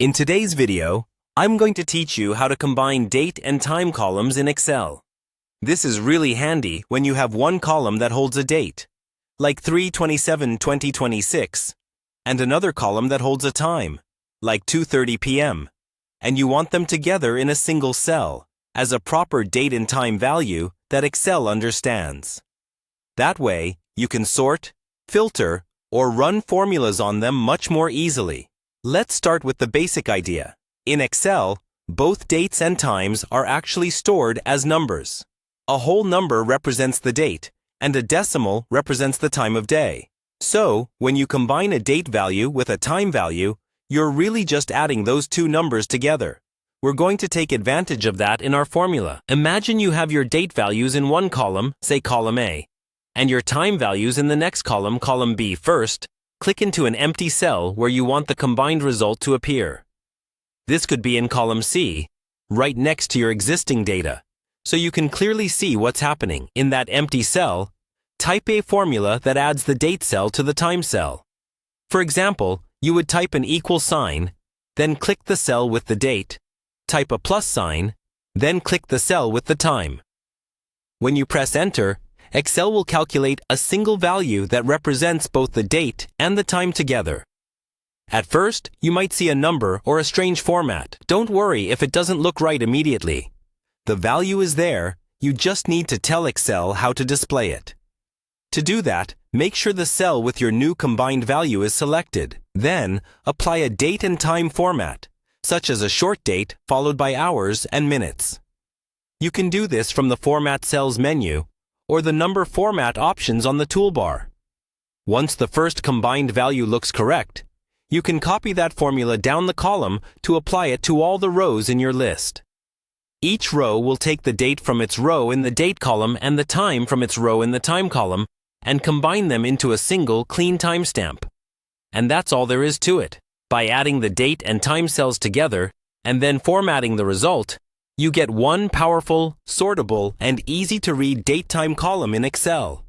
In today's video, I'm going to teach you how to combine date and time columns in Excel. This is really handy when you have one column that holds a date, like 3/27/2026, and another column that holds a time, like 2:30 p.m., and you want them together in a single cell as a proper date and time value that Excel understands. That way, you can sort, filter, or run formulas on them much more easily. Let's start with the basic idea. In Excel, both dates and times are actually stored as numbers. A whole number represents the date, and a decimal represents the time of day. So, when you combine a date value with a time value, you're really just adding those two numbers together. We're going to take advantage of that in our formula. Imagine you have your date values in one column, say column A, and your time values in the next column, column B. First, click into an empty cell where you want the combined result to appear. This could be in column C, right next to your existing data, so you can clearly see what's happening. In that empty cell, type a formula that adds the date cell to the time cell. For example, you would type an equal sign, then click the cell with the date, type a plus sign, then click the cell with the time. When you press Enter, Excel will calculate a single value that represents both the date and the time together. At first, you might see a number or a strange format. Don't worry if it doesn't look right immediately. The value is there, you just need to tell Excel how to display it. To do that, make sure the cell with your new combined value is selected. Then, apply a date and time format, such as a short date followed by hours and minutes. You can do this from the Format Cells menu or the number format options on the toolbar. Once the first combined value looks correct, you can copy that formula down the column to apply it to all the rows in your list. Each row will take the date from its row in the date column and the time from its row in the time column and combine them into a single clean timestamp. And that's all there is to it. By adding the date and time cells together and then formatting the result, you get one powerful, sortable, and easy-to-read date-time column in Excel.